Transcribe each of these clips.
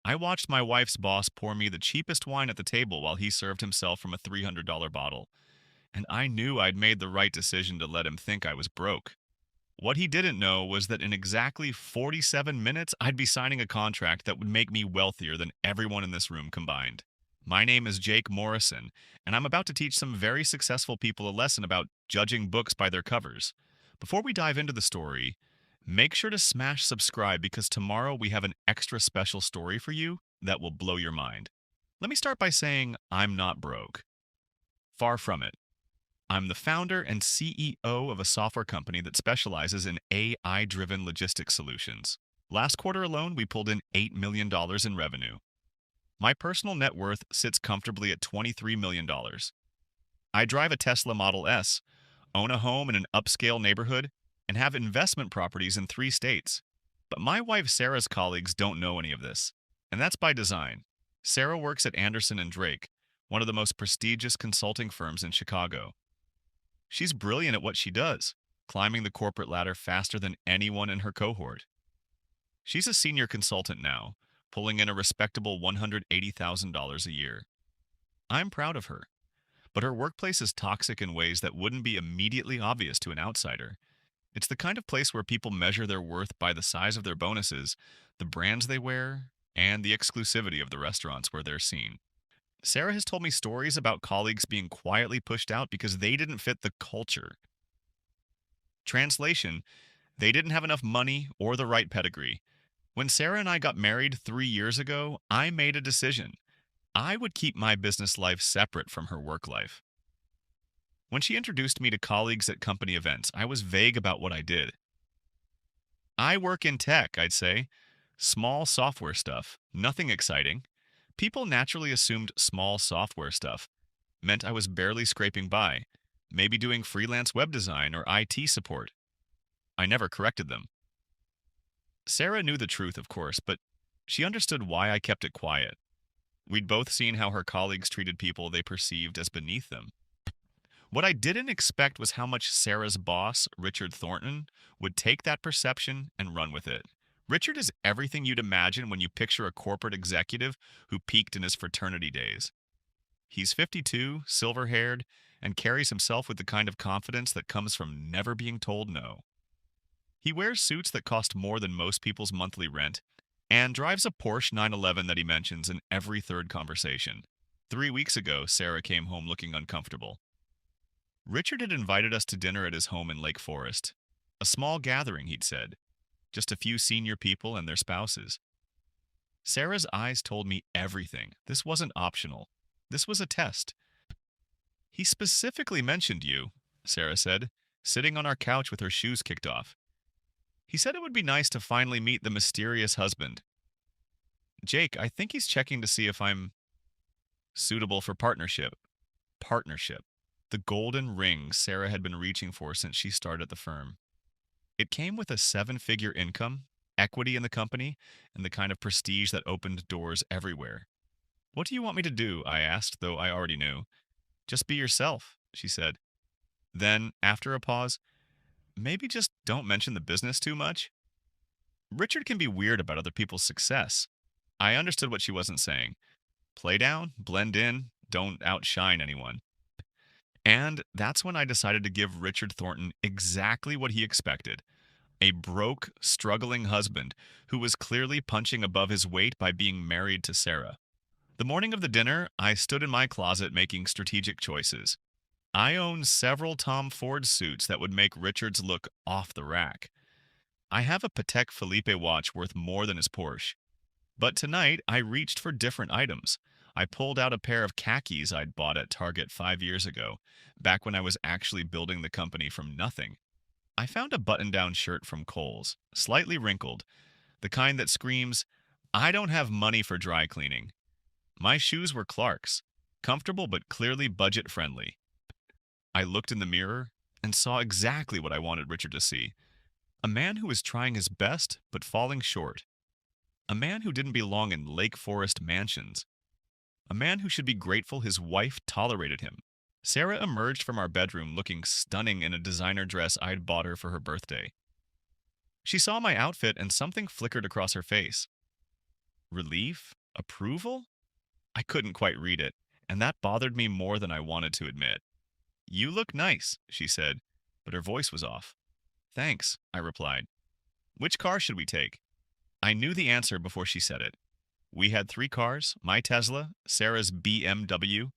I watched my wife's boss pour me the cheapest wine at the table while he served himself from a $300 bottle, and I knew I'd made the right decision to let him think I was broke. What he didn't know was that in exactly 47 minutes, I'd be signing a contract that would make me wealthier than everyone in this room combined. My name is Jake Morrison, and I'm about to teach some very successful people a lesson about judging books by their covers. Before we dive into the story, make sure to smash subscribe because tomorrow we have an extra special story for you that will blow your mind. Let me start by saying I'm not broke. Far from it. I'm the founder and CEO of a software company that specializes in AI driven logistics solutions. Last quarter alone, we pulled in $8 million in revenue. My personal net worth sits comfortably at $23 million. I drive a Tesla Model S, own a home in an upscale neighborhood, and have investment properties in 3 states. But my wife Sarah's colleagues don't know any of this, and that's by design. Sarah works at Anderson and Drake, one of the most prestigious consulting firms in Chicago. She's brilliant at what she does, climbing the corporate ladder faster than anyone in her cohort. She's a senior consultant now, pulling in a respectable $180,000 a year. I'm proud of her, but her workplace is toxic in ways that wouldn't be immediately obvious to an outsider. It's the kind of place where people measure their worth by the size of their bonuses, the brands they wear, and the exclusivity of the restaurants where they're seen. Sarah has told me stories about colleagues being quietly pushed out because they didn't fit the culture. Translation, they didn't have enough money or the right pedigree. When Sarah and I got married 3 years ago, I made a decision. I would keep my business life separate from her work life. When she introduced me to colleagues at company events, I was vague about what I did. I work in tech, I'd say. Small software stuff, nothing exciting. People naturally assumed small software stuff meant I was barely scraping by, maybe doing freelance web design or IT support. I never corrected them. Sarah knew the truth, of course, but she understood why I kept it quiet. We'd both seen how her colleagues treated people they perceived as beneath them. What I didn't expect was how much Sarah's boss, Richard Thornton, would take that perception and run with it. Richard is everything you'd imagine when you picture a corporate executive who peaked in his fraternity days. He's 52, silver haired, and carries himself with the kind of confidence that comes from never being told no. He wears suits that cost more than most people's monthly rent and drives a Porsche 911 that he mentions in every third conversation. 3 weeks ago, Sarah came home looking uncomfortable. Richard had invited us to dinner at his home in Lake Forest. A small gathering, he'd said. Just a few senior people and their spouses. Sarah's eyes told me everything. This wasn't optional. This was a test. He specifically mentioned you, Sarah said, sitting on our couch with her shoes kicked off. He said it would be nice to finally meet the mysterious husband. Jake, I think he's checking to see if I'm suitable for partnership. Partnership. The golden ring Sarah had been reaching for since she started the firm. It came with a 7-figure income, equity in the company, and the kind of prestige that opened doors everywhere. What do you want me to do? I asked, though I already knew. Just be yourself, she said. Then, after a pause, maybe just don't mention the business too much. Richard can be weird about other people's success. I understood what she wasn't saying. Play down, blend in, don't outshine anyone. And that's when I decided to give Richard Thornton exactly what he expected. A broke, struggling husband who was clearly punching above his weight by being married to Sarah. The morning of the dinner, I stood in my closet making strategic choices. I own several Tom Ford suits that would make Richard's look off the rack. I have a Patek Philippe watch worth more than his Porsche. But tonight, I reached for different items. I pulled out a pair of khakis I'd bought at Target 5 years ago, back when I was actually building the company from nothing. I found a button-down shirt from Kohl's, slightly wrinkled, the kind that screams, I don't have money for dry cleaning. My shoes were Clark's, comfortable but clearly budget-friendly. I looked in the mirror and saw exactly what I wanted Richard to see. A man who was trying his best but falling short. A man who didn't belong in Lake Forest mansions. A man who should be grateful his wife tolerated him. Sarah emerged from our bedroom looking stunning in a designer dress I'd bought her for her birthday. She saw my outfit and something flickered across her face. Relief? Approval? I couldn't quite read it, and that bothered me more than I wanted to admit. You look nice, she said, but her voice was off. Thanks, I replied. Which car should we take? I knew the answer before she said it. We had three cars, my Tesla, Sarah's BMW,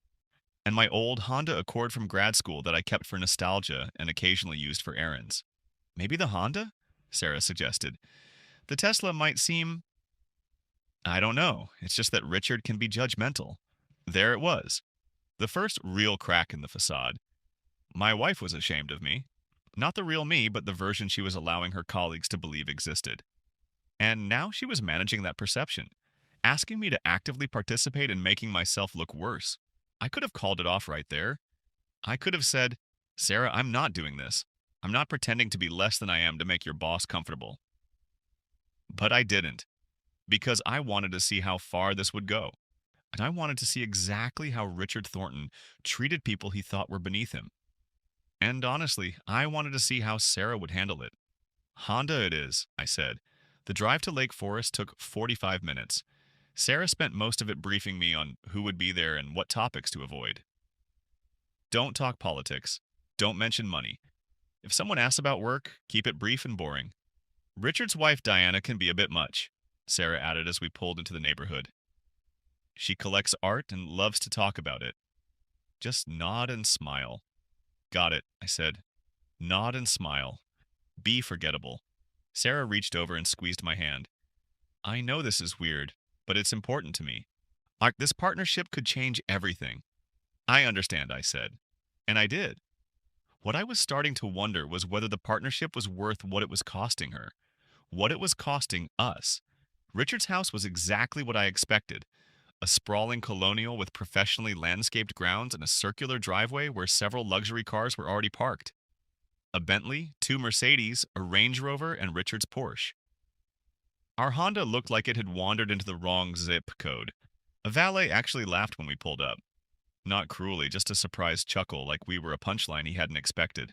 and my old Honda Accord from grad school that I kept for nostalgia and occasionally used for errands. Maybe the Honda? Sarah suggested. The Tesla might seem. I don't know. It's just that Richard can be judgmental. There it was. The first real crack in the facade. My wife was ashamed of me. Not the real me, but the version she was allowing her colleagues to believe existed. And now she was managing that perception, asking me to actively participate in making myself look worse. I could have called it off right there. I could have said, Sarah, I'm not doing this. I'm not pretending to be less than I am to make your boss comfortable. But I didn't, because I wanted to see how far this would go. And I wanted to see exactly how Richard Thornton treated people he thought were beneath him. And honestly, I wanted to see how Sarah would handle it. Honda it is, I said. The drive to Lake Forest took 45 minutes. Sarah spent most of it briefing me on who would be there and what topics to avoid. Don't talk politics. Don't mention money. If someone asks about work, keep it brief and boring. Richard's wife Diana can be a bit much, Sarah added as we pulled into the neighborhood. She collects art and loves to talk about it. Just nod and smile. Got it, I said. Nod and smile. Be forgettable. Sarah reached over and squeezed my hand. I know this is weird, but it's important to me. This partnership could change everything. I understand, I said. And I did. What I was starting to wonder was whether the partnership was worth what it was costing her. What it was costing us. Richard's house was exactly what I expected. A sprawling colonial with professionally landscaped grounds and a circular driveway where several luxury cars were already parked. A Bentley, two Mercedes, a Range Rover, and Richard's Porsche. Our Honda looked like it had wandered into the wrong zip code. A valet actually laughed when we pulled up. Not cruelly, just a surprised chuckle like we were a punchline he hadn't expected.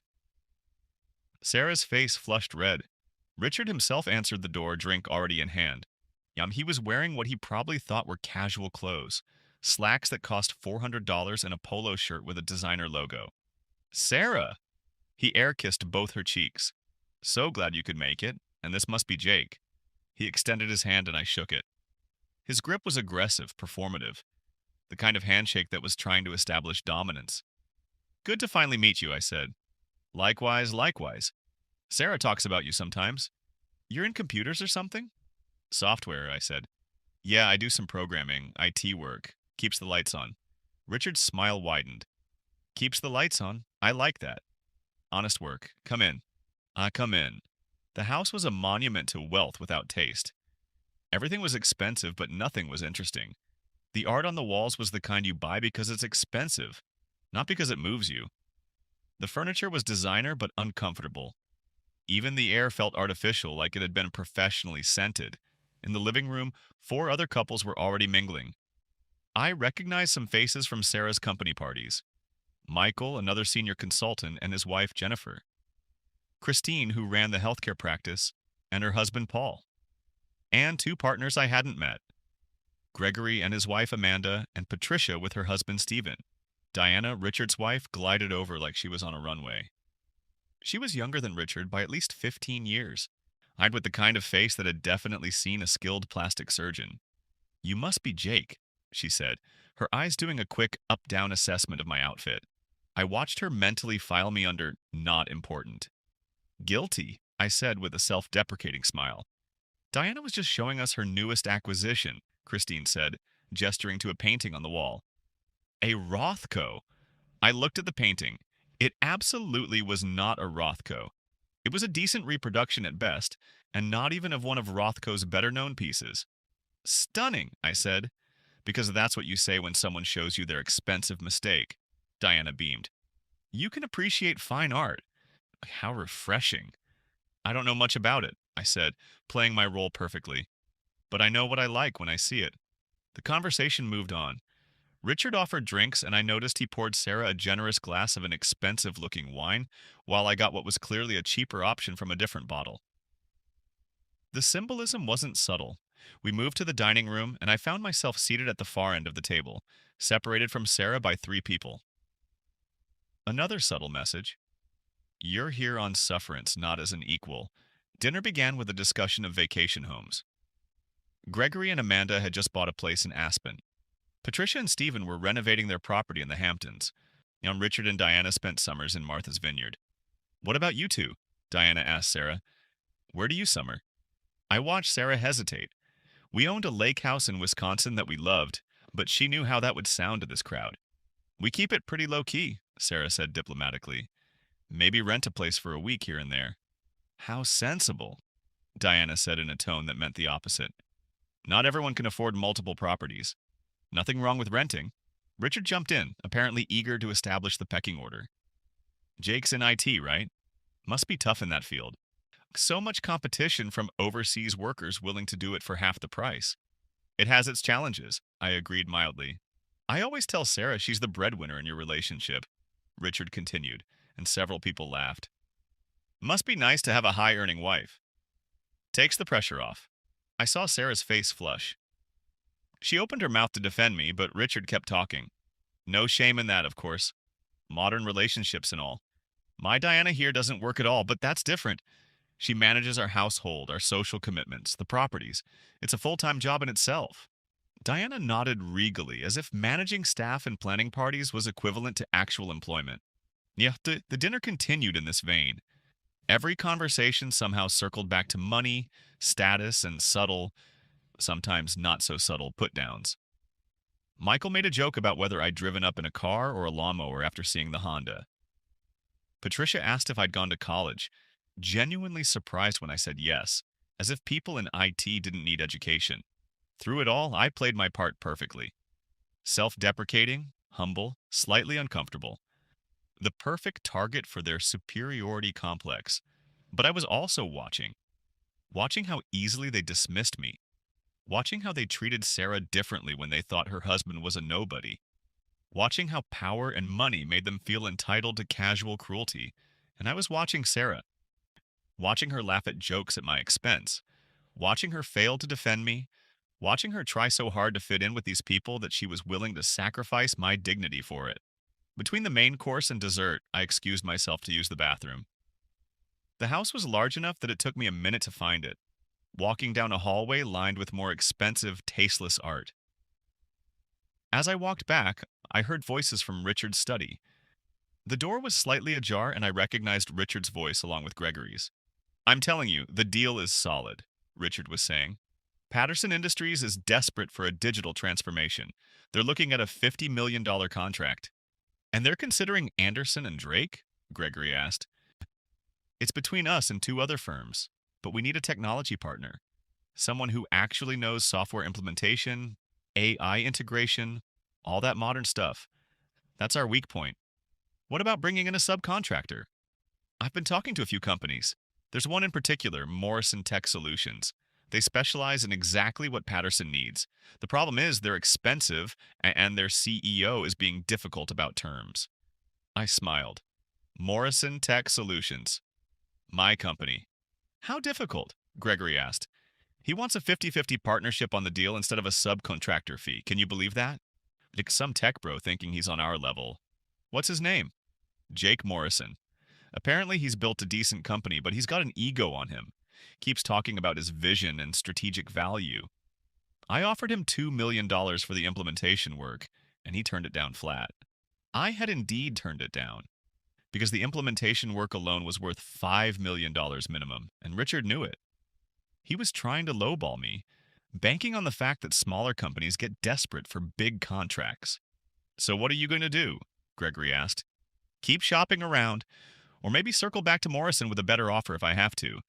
Sarah's face flushed red. Richard himself answered the door, drink already in hand. He was wearing what he probably thought were casual clothes. Slacks that cost $400 and a polo shirt with a designer logo. Sarah! He air-kissed both her cheeks. So glad you could make it, and this must be Jake. He extended his hand and I shook it. His grip was aggressive, performative. The kind of handshake that was trying to establish dominance. Good to finally meet you, I said. Likewise, likewise. Sarah talks about you sometimes. You're in computers or something? Software, I said. Yeah, I do some programming, IT work. Keeps the lights on. Richard's smile widened. Keeps the lights on. I like that. Honest work. Come in. Come in. The house was a monument to wealth without taste. Everything was expensive, but nothing was interesting. The art on the walls was the kind you buy because it's expensive, not because it moves you. The furniture was designer but uncomfortable. Even the air felt artificial, like it had been professionally scented. In the living room, 4 other couples were already mingling. I recognized some faces from Sarah's company parties. Michael, another senior consultant, and his wife Jennifer. Christine, who ran the healthcare practice, and her husband Paul. And 2 partners I hadn't met. Gregory and his wife Amanda, and Patricia with her husband Stephen. Diana, Richard's wife, glided over like she was on a runway. She was younger than Richard by at least 15 years. Eyed with the kind of face that had definitely seen a skilled plastic surgeon. You must be Jake, she said, her eyes doing a quick up-down assessment of my outfit. I watched her mentally file me under not important. Guilty, I said with a self-deprecating smile. Diana was just showing us her newest acquisition, Christine said, gesturing to a painting on the wall. A Rothko. I looked at the painting. It absolutely was not a Rothko. It was a decent reproduction at best, and not even of one of Rothko's better-known pieces. Stunning, I said, because that's what you say when someone shows you their expensive mistake. Diana beamed. You can appreciate fine art. How refreshing. I don't know much about it, I said, playing my role perfectly. But I know what I like when I see it. The conversation moved on. Richard offered drinks, and I noticed he poured Sarah a generous glass of an expensive-looking wine, while I got what was clearly a cheaper option from a different bottle. The symbolism wasn't subtle. We moved to the dining room, and I found myself seated at the far end of the table, separated from Sarah by three people. Another subtle message: you're here on sufferance, not as an equal. Dinner began with a discussion of vacation homes. Gregory and Amanda had just bought a place in Aspen. Patricia and Stephen were renovating their property in the Hamptons. Richard and Diana spent summers in Martha's Vineyard. What about you two? Diana asked Sarah. Where do you summer? I watched Sarah hesitate. We owned a lake house in Wisconsin that we loved, but she knew how that would sound to this crowd. We keep it pretty low key, Sarah said diplomatically. Maybe rent a place for a week here and there. How sensible, Diana said in a tone that meant the opposite. Not everyone can afford multiple properties. Nothing wrong with renting. Richard jumped in, apparently eager to establish the pecking order. Jake's in IT, right? Must be tough in that field. So much competition from overseas workers willing to do it for half the price. It has its challenges, I agreed mildly. I always tell Sarah she's the breadwinner in your relationship, Richard continued, and several people laughed. Must be nice to have a high-earning wife. Takes the pressure off. I saw Sarah's face flush. She opened her mouth to defend me, but Richard kept talking. No shame in that, of course. Modern relationships and all. My Diana here doesn't work at all, but that's different. She manages our household, our social commitments, the properties. It's a full-time job in itself. Diana nodded regally, as if managing staff and planning parties was equivalent to actual employment. Yeah, the dinner continued in this vein. Every conversation somehow circled back to money, status, and subtle, sometimes not so subtle, put-downs. Michael made a joke about whether I'd driven up in a car or a lawnmower after seeing the Honda. Patricia asked if I'd gone to college, genuinely surprised when I said yes, as if people in IT didn't need education. Through it all, I played my part perfectly. Self-deprecating, humble, slightly uncomfortable. The perfect target for their superiority complex. But I was also watching how easily they dismissed me, watching how they treated Sarah differently when they thought her husband was a nobody, watching how power and money made them feel entitled to casual cruelty. And I was watching Sarah, watching her laugh at jokes at my expense, watching her fail to defend me, watching her try so hard to fit in with these people that she was willing to sacrifice my dignity for it. Between the main course and dessert, I excused myself to use the bathroom. The house was large enough that it took me a minute to find it, walking down a hallway lined with more expensive, tasteless art. As I walked back, I heard voices from Richard's study. The door was slightly ajar, and I recognized Richard's voice along with Gregory's. I'm telling you, the deal is solid, Richard was saying. Patterson Industries is desperate for a digital transformation. They're looking at a $50 million contract. And they're considering Anderson and Drake? Gregory asked. It's between us and two other firms, but we need a technology partner. Someone who actually knows software implementation, AI integration, all that modern stuff. That's our weak point. What about bringing in a subcontractor? I've been talking to a few companies. There's one in particular, Morrison Tech Solutions. They specialize in exactly what Patterson needs. The problem is they're expensive, and their CEO is being difficult about terms. I smiled. Morrison Tech Solutions. My company. How difficult? Gregory asked. He wants a 50-50 partnership on the deal instead of a subcontractor fee. Can you believe that? Like some tech bro thinking he's on our level. What's his name? Jake Morrison. Apparently he's built a decent company, but he's got an ego on him. Keeps talking about his vision and strategic value. I offered him $2 million for the implementation work, and he turned it down flat. I had indeed turned it down, because the implementation work alone was worth $5 million minimum, and Richard knew it. He was trying to lowball me, banking on the fact that smaller companies get desperate for big contracts. So what are you going to do? Gregory asked. Keep shopping around, or maybe circle back to Morrison with a better offer if I have to.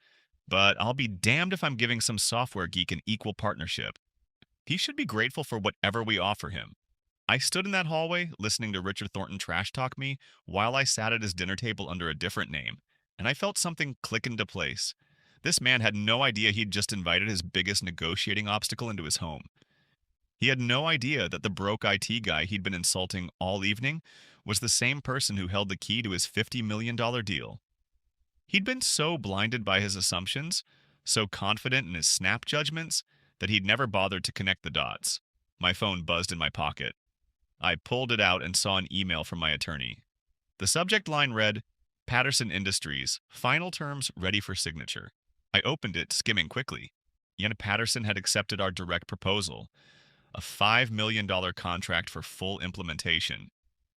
But I'll be damned if I'm giving some software geek an equal partnership. He should be grateful for whatever we offer him. I stood in that hallway, listening to Richard Thornton trash talk me, while I sat at his dinner table under a different name, and I felt something click into place. This man had no idea he'd just invited his biggest negotiating obstacle into his home. He had no idea that the broke IT guy he'd been insulting all evening was the same person who held the key to his $50 million deal. He'd been so blinded by his assumptions, so confident in his snap judgments, that he'd never bothered to connect the dots. My phone buzzed in my pocket. I pulled it out and saw an email from my attorney. The subject line read, Patterson Industries, final terms ready for signature. I opened it, skimming quickly. Yet Patterson had accepted our direct proposal, a $5 million contract for full implementation,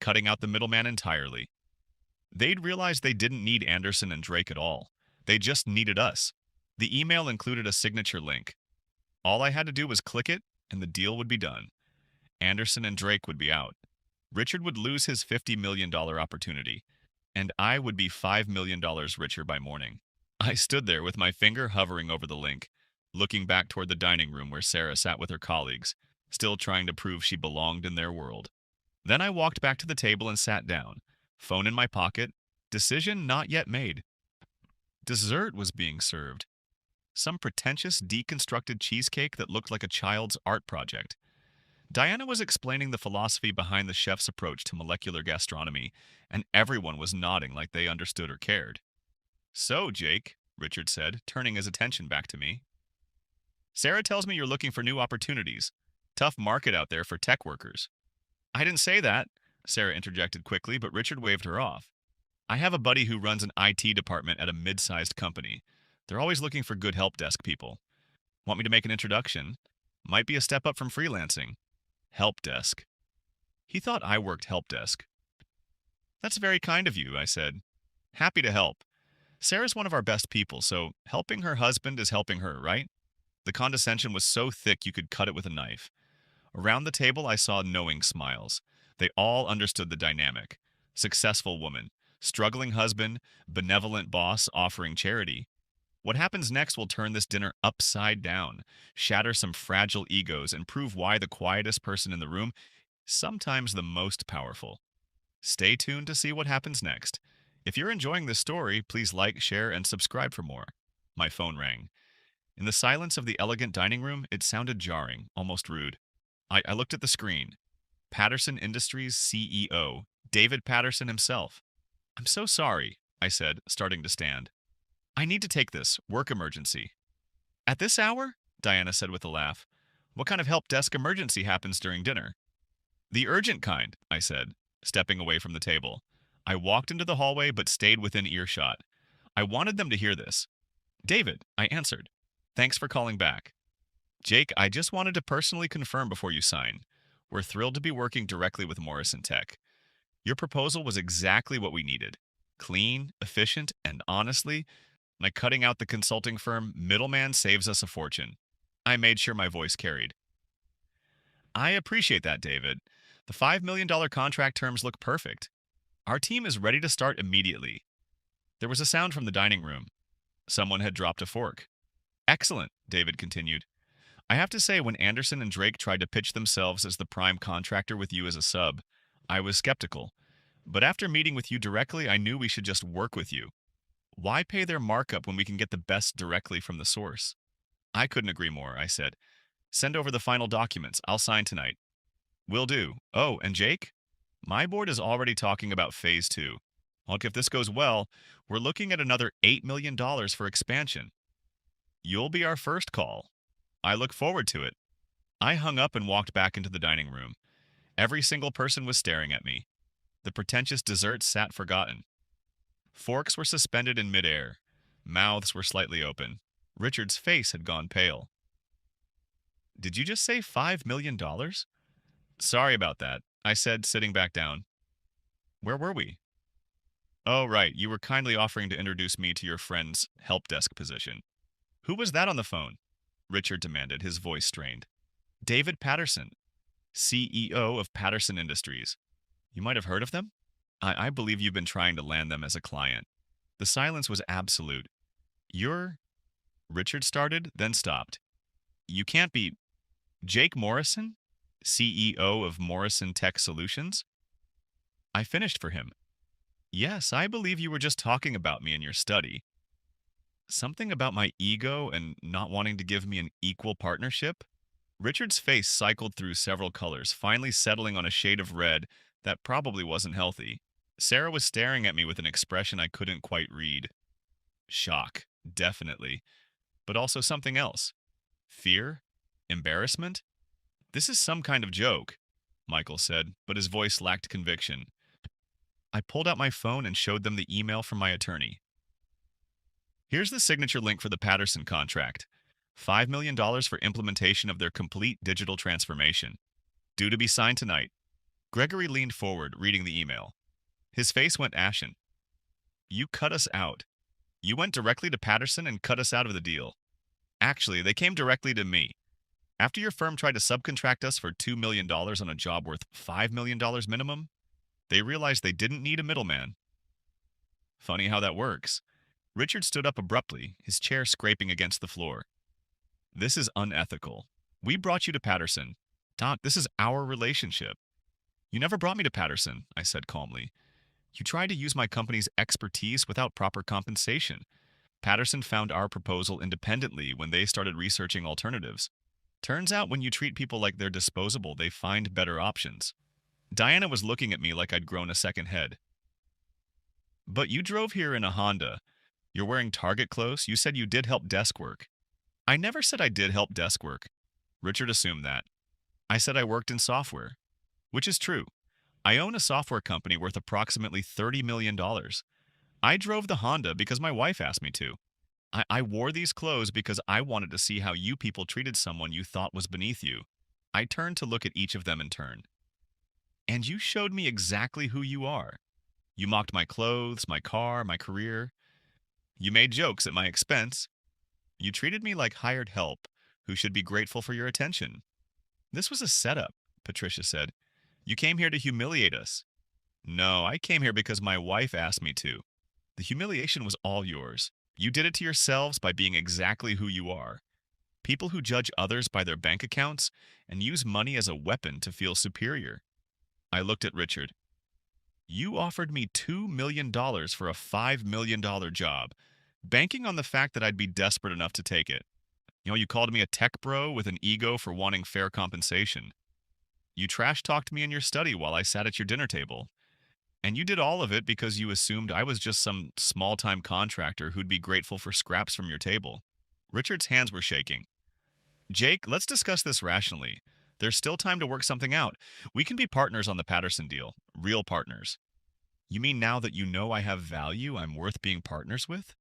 cutting out the middleman entirely. They'd realized they didn't need Anderson and Drake at all. They just needed us. The email included a signature link. All I had to do was click it, and the deal would be done. Anderson and Drake would be out. Richard would lose his $50 million opportunity, and I would be $5 million richer by morning. I stood there with my finger hovering over the link, looking back toward the dining room where Sarah sat with her colleagues, still trying to prove she belonged in their world. Then I walked back to the table and sat down, phone in my pocket, decision not yet made. Dessert was being served. Some pretentious, deconstructed cheesecake that looked like a child's art project. Diana was explaining the philosophy behind the chef's approach to molecular gastronomy, and everyone was nodding like they understood or cared. So, Jake, Richard said, turning his attention back to me. Sarah tells me you're looking for new opportunities. Tough market out there for tech workers. I didn't say that, Sarah interjected quickly, but Richard waved her off. I have a buddy who runs an IT department at a mid-sized company. They're always looking for good help desk people. Want me to make an introduction? Might be a step up from freelancing. Help desk. He thought I worked help desk. That's very kind of you, I said. Happy to help. Sarah's one of our best people, so helping her husband is helping her, right? The condescension was so thick you could cut it with a knife. Around the table, I saw knowing smiles. They all understood the dynamic. Successful woman, struggling husband, benevolent boss offering charity. What happens next will turn this dinner upside down, shatter some fragile egos, and prove why the quietest person in the room is sometimes the most powerful. Stay tuned to see what happens next. If you're enjoying this story, please like, share, and subscribe for more. My phone rang. In the silence of the elegant dining room, it sounded jarring, almost rude. I looked at the screen. Patterson Industries CEO, David Patterson himself. I'm so sorry, I said, starting to stand. I need to take this, work emergency. At this hour? Diana said with a laugh. What kind of help desk emergency happens during dinner? The urgent kind, I said, stepping away from the table. I walked into the hallway but stayed within earshot. I wanted them to hear this. David, I answered. Thanks for calling back. Jake, I just wanted to personally confirm before you sign. We're thrilled to be working directly with Morrison Tech. Your proposal was exactly what we needed. Clean, efficient, and honestly, like cutting out the consulting firm, middleman saves us a fortune. I made sure my voice carried. I appreciate that, David. The $5 million contract terms look perfect. Our team is ready to start immediately. There was a sound from the dining room. Someone had dropped a fork. Excellent, David continued. I have to say, when Anderson and Drake tried to pitch themselves as the prime contractor with you as a sub, I was skeptical. But after meeting with you directly, I knew we should just work with you. Why pay their markup when we can get the best directly from the source? I couldn't agree more, I said. Send over the final documents. I'll sign tonight. Will do. Oh, and Jake? My board is already talking about phase 2. Look, if this goes well, we're looking at another $8 million for expansion. You'll be our first call. I look forward to it. I hung up and walked back into the dining room. Every single person was staring at me. The pretentious desserts sat forgotten. Forks were suspended in midair. Mouths were slightly open. Richard's face had gone pale. Did you just say $5 million? Sorry about that, I said, sitting back down. Where were we? Oh, right, you were kindly offering to introduce me to your friend's help desk position. Who was that on the phone? Richard demanded, his voice strained. David Patterson, CEO of Patterson Industries. You might have heard of them? I believe you've been trying to land them as a client. The silence was absolute. You're... Richard started, then stopped. You can't be... Jake Morrison? CEO of Morrison Tech Solutions? I finished for him. Yes, I believe you were just talking about me in your study. Something about my ego and not wanting to give me an equal partnership? Richard's face cycled through several colors, finally settling on a shade of red that probably wasn't healthy. Sarah was staring at me with an expression I couldn't quite read. Shock, definitely. But also something else. Fear? Embarrassment? This is some kind of joke, Michael said, but his voice lacked conviction. I pulled out my phone and showed them the email from my attorney. Here's the signature link for the Patterson contract. $5 million for implementation of their complete digital transformation. Due to be signed tonight. Gregory leaned forward, reading the email. His face went ashen. You cut us out. You went directly to Patterson and cut us out of the deal. Actually, they came directly to me. After your firm tried to subcontract us for $2 million on a job worth $5 million minimum, they realized they didn't need a middleman. Funny how that works. Richard stood up abruptly, his chair scraping against the floor. This is unethical. We brought you to Patterson. Doc, this is our relationship. You never brought me to Patterson, I said calmly. You tried to use my company's expertise without proper compensation. Patterson found our proposal independently when they started researching alternatives. Turns out when you treat people like they're disposable, they find better options. Diana was looking at me like I'd grown a second head. But you drove here in a Honda. You're wearing Target clothes. You said you did help desk work. I never said I did help desk work. Richard assumed that. I said I worked in software, which is true. I own a software company worth approximately $30 million. I drove the Honda because my wife asked me to. I wore these clothes because I wanted to see how you people treated someone you thought was beneath you. I turned to look at each of them in turn. And you showed me exactly who you are. You mocked my clothes, my car, my career. You made jokes at my expense. You treated me like hired help who should be grateful for your attention. This was a setup, Patricia said. You came here to humiliate us. No, I came here because my wife asked me to. The humiliation was all yours. You did it to yourselves by being exactly who you are. People who judge others by their bank accounts and use money as a weapon to feel superior. I looked at Richard. You offered me $2 million for a $5 million job, banking on the fact that I'd be desperate enough to take it. You called me a tech bro with an ego for wanting fair compensation. You trash-talked me in your study while I sat at your dinner table. And you did all of it because you assumed I was just some small-time contractor who'd be grateful for scraps from your table. Richard's hands were shaking. Jake, let's discuss this rationally. There's still time to work something out. We can be partners on the Patterson deal. Real partners. You mean now that you know I have value, I'm worth being partners with?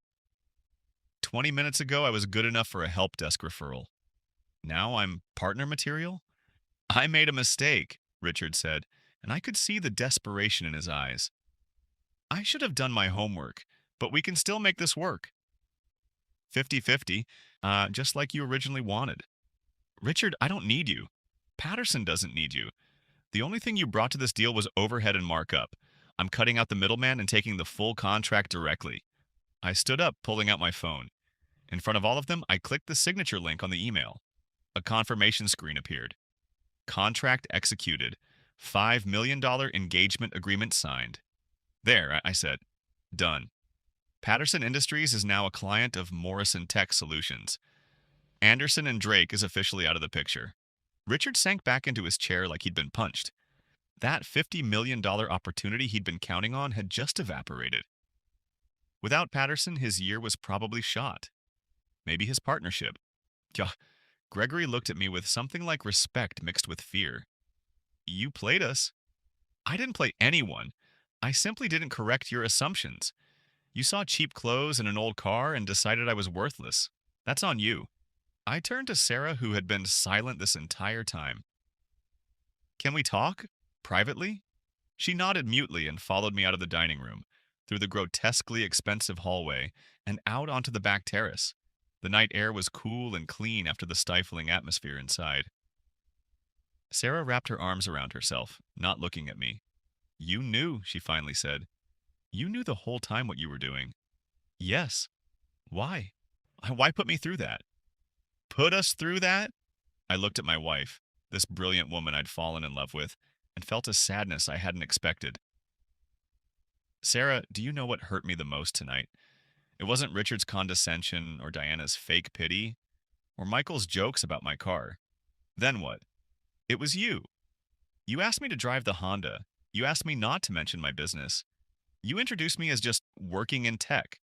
20 minutes ago, I was good enough for a help desk referral. Now I'm partner material? I made a mistake, Richard said, and I could see the desperation in his eyes. I should have done my homework, but we can still make this work. 50-50, just like you originally wanted. Richard, I don't need you. Patterson doesn't need you. The only thing you brought to this deal was overhead and markup. I'm cutting out the middleman and taking the full contract directly. I stood up, pulling out my phone. In front of all of them, I clicked the signature link on the email. A confirmation screen appeared. Contract executed. $5 million engagement agreement signed. There, I said. Done. Patterson Industries is now a client of Morrison Tech Solutions. Anderson and Drake is officially out of the picture. Richard sank back into his chair like he'd been punched. That $50 million opportunity he'd been counting on had just evaporated. Without Patterson, his year was probably shot. Maybe his partnership. Gregory looked at me with something like respect mixed with fear. You played us. I didn't play anyone. I simply didn't correct your assumptions. You saw cheap clothes and an old car and decided I was worthless. That's on you. I turned to Sarah, who had been silent this entire time. Can we talk? Privately? She nodded mutely and followed me out of the dining room, through the grotesquely expensive hallway, and out onto the back terrace. The night air was cool and clean after the stifling atmosphere inside. Sarah wrapped her arms around herself, not looking at me. You knew, she finally said. You knew the whole time what you were doing. Yes. Why? Why put me through that? Put us through that? I looked at my wife, this brilliant woman I'd fallen in love with, and felt a sadness I hadn't expected. Sarah, do you know what hurt me the most tonight? It wasn't Richard's condescension or Diana's fake pity or Michael's jokes about my car. Then what? It was you. You asked me to drive the Honda. You asked me not to mention my business. You introduced me as just working in tech.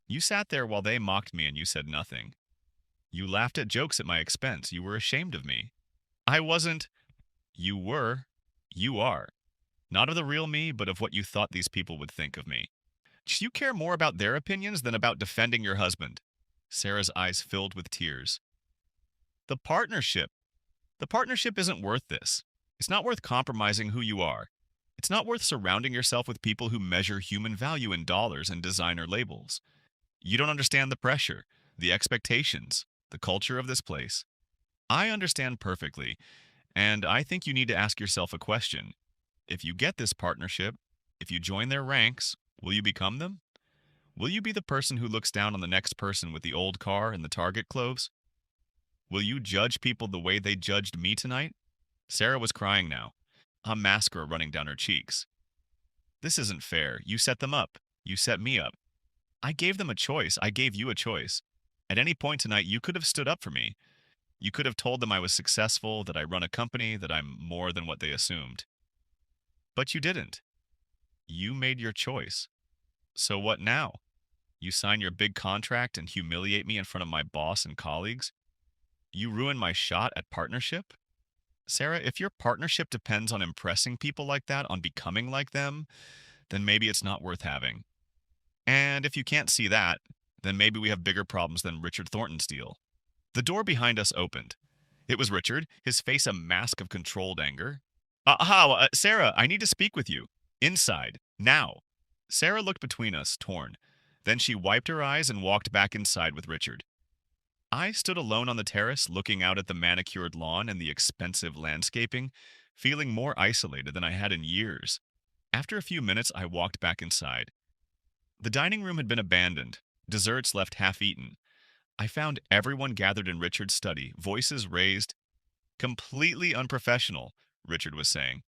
You sat there while they mocked me and you said nothing. You laughed at jokes at my expense. You were ashamed of me. I wasn't. You were. You are. Not of the real me, but of what you thought these people would think of me. You care more about their opinions than about defending your husband. Sarah's eyes filled with tears. The partnership. The partnership isn't worth this. It's not worth compromising who you are. It's not worth surrounding yourself with people who measure human value in dollars and designer labels. You don't understand the pressure, the expectations, the culture of this place. I understand perfectly, and I think you need to ask yourself a question. If you get this partnership, if you join their ranks, will you become them? Will you be the person who looks down on the next person with the old car and the Target clothes? Will you judge people the way they judged me tonight? Sarah was crying now, a mascara running down her cheeks. This isn't fair. You set them up. You set me up. I gave them a choice. I gave you a choice. At any point tonight, you could have stood up for me. You could have told them I was successful, that I run a company, that I'm more than what they assumed. But you didn't. You made your choice. So what now? You sign your big contract and humiliate me in front of my boss and colleagues? You ruin my shot at partnership? Sarah, if your partnership depends on impressing people like that, on becoming like them, then maybe it's not worth having. And if you can't see that, then maybe we have bigger problems than Richard Thornton's deal. The door behind us opened. It was Richard, his face a mask of controlled anger. Sarah, I need to speak with you. Inside. Now. Sarah looked between us, torn. Then she wiped her eyes and walked back inside with Richard. I stood alone on the terrace, looking out at the manicured lawn and the expensive landscaping, feeling more isolated than I had in years. After a few minutes, I walked back inside. The dining room had been abandoned, desserts left half-eaten. I found everyone gathered in Richard's study, voices raised. Completely unprofessional, Richard was saying.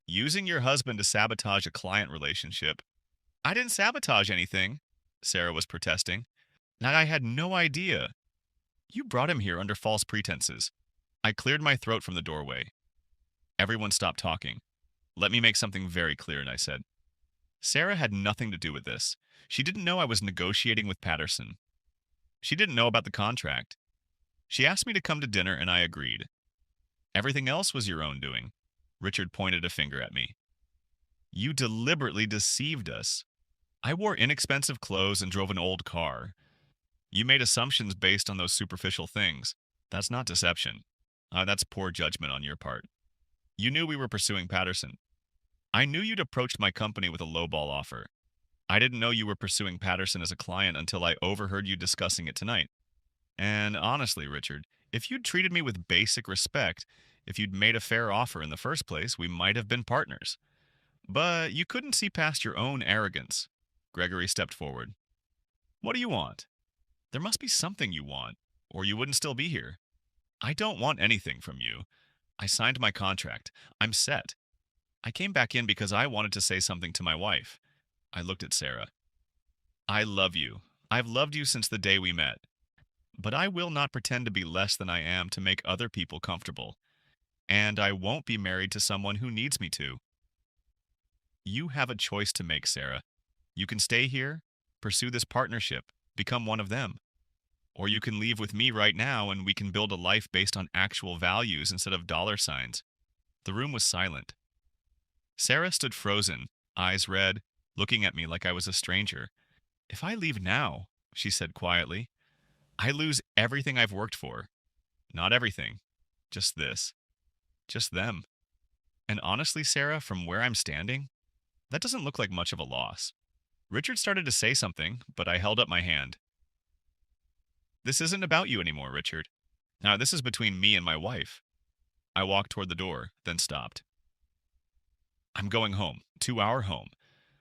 Using your husband to sabotage a client relationship. I didn't sabotage anything, Sarah was protesting. Now I had no idea. You brought him here under false pretenses. I cleared my throat from the doorway. Everyone stopped talking. Let me make something very clear, and I said. Sarah had nothing to do with this. She didn't know I was negotiating with Patterson. She didn't know about the contract. She asked me to come to dinner, and I agreed. Everything else was your own doing. Richard pointed a finger at me. You deliberately deceived us. I wore inexpensive clothes and drove an old car. You made assumptions based on those superficial things. That's not deception. That's poor judgment on your part. You knew we were pursuing Patterson. I knew you'd approached my company with a lowball offer. I didn't know you were pursuing Patterson as a client until I overheard you discussing it tonight. And honestly, Richard, if you'd treated me with basic respect, if you'd made a fair offer in the first place, we might have been partners. But you couldn't see past your own arrogance. Gregory stepped forward. What do you want? There must be something you want, or you wouldn't still be here. I don't want anything from you. I signed my contract. I'm set. I came back in because I wanted to say something to my wife. I looked at Sarah. I love you. I've loved you since the day we met. But I will not pretend to be less than I am to make other people comfortable. And I won't be married to someone who needs me to. You have a choice to make, Sarah. You can stay here, pursue this partnership, become one of them. Or you can leave with me right now and we can build a life based on actual values instead of dollar signs. The room was silent. Sarah stood frozen, eyes red, looking at me like I was a stranger. If I leave now, she said quietly, I lose everything I've worked for. Not everything. Just this. Just them. And honestly, Sarah, from where I'm standing, that doesn't look like much of a loss. Richard started to say something, but I held up my hand. This isn't about you anymore, Richard. Now, this is between me and my wife. I walked toward the door, then stopped. I'm going home, to our home.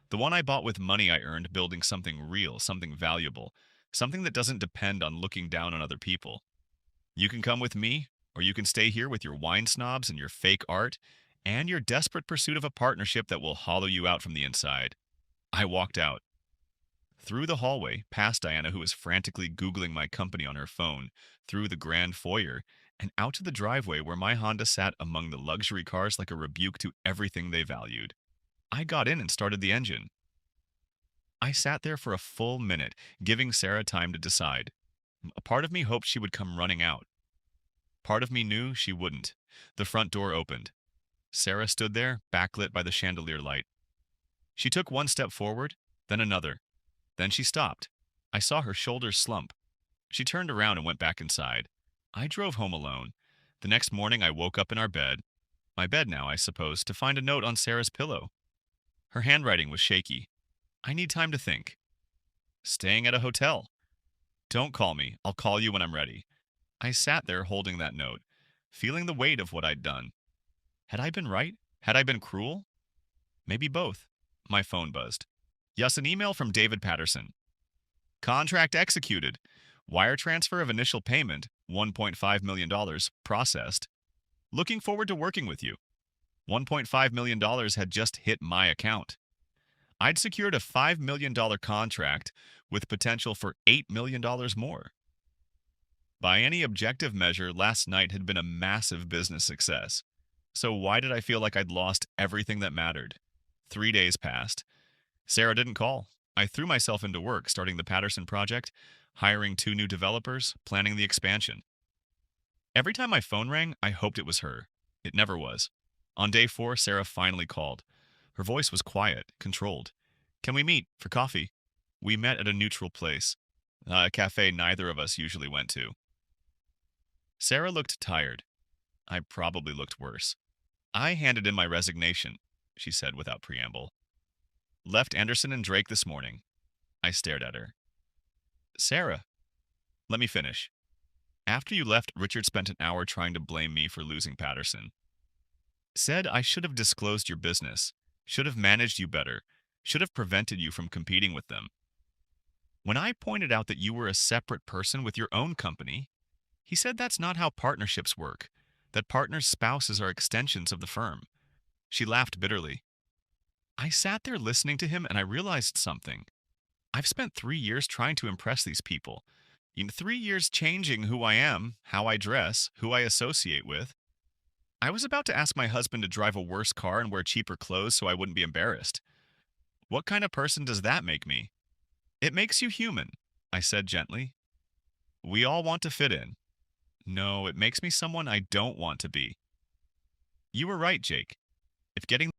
The one I bought with money I earned building something real, something valuable, something that doesn't depend on looking down on other people. You can come with me, or you can stay here with your wine snobs and your fake art, and your desperate pursuit of a partnership that will hollow you out from the inside. I walked out. Through the hallway, past Diana, who was frantically Googling my company on her phone, through the grand foyer, and out to the driveway where my Honda sat among the luxury cars like a rebuke to everything they valued. I got in and started the engine. I sat there for a full minute, giving Sarah time to decide. A part of me hoped she would come running out. Part of me knew she wouldn't. The front door opened. Sarah stood there, backlit by the chandelier light. She took one step forward, then another. Then she stopped. I saw her shoulders slump. She turned around and went back inside. I drove home alone. The next morning, I woke up in our bed, my bed now, I suppose, to find a note on Sarah's pillow. Her handwriting was shaky. I need time to think. Staying at a hotel. Don't call me. I'll call you when I'm ready. I sat there holding that note, feeling the weight of what I'd done. Had I been right? Had I been cruel? Maybe both. My phone buzzed. Yes, an email from David Patterson. Contract executed. Wire transfer of initial payment, $1.5 million, processed. Looking forward to working with you. $1.5 million had just hit my account. I'd secured a $5 million contract with potential for $8 million more. By any objective measure, last night had been a massive business success. So why did I feel like I'd lost everything that mattered? 3 days passed. Sarah didn't call. I threw myself into work, starting the Patterson project, hiring 2 new developers, planning the expansion. Every time my phone rang, I hoped it was her. It never was. On day 4, Sarah finally called. Her voice was quiet, controlled. Can we meet for coffee? We met at a neutral place, a cafe neither of us usually went to. Sarah looked tired. I probably looked worse. I handed in my resignation, she said without preamble. Left Anderson and Drake this morning. I stared at her. Sarah, let me finish. After you left, Richard spent an hour trying to blame me for losing Patterson. Said I should have disclosed your business, should have managed you better, should have prevented you from competing with them. When I pointed out that you were a separate person with your own company, he said that's not how partnerships work, that partners' spouses are extensions of the firm. She laughed bitterly. I sat there listening to him and I realized something. I've spent 3 years trying to impress these people. In 3 years changing who I am, how I dress, who I associate with. I was about to ask my husband to drive a worse car and wear cheaper clothes so I wouldn't be embarrassed. What kind of person does that make me? It makes you human, I said gently. We all want to fit in. No, it makes me someone I don't want to be. You were right, Jake. If getting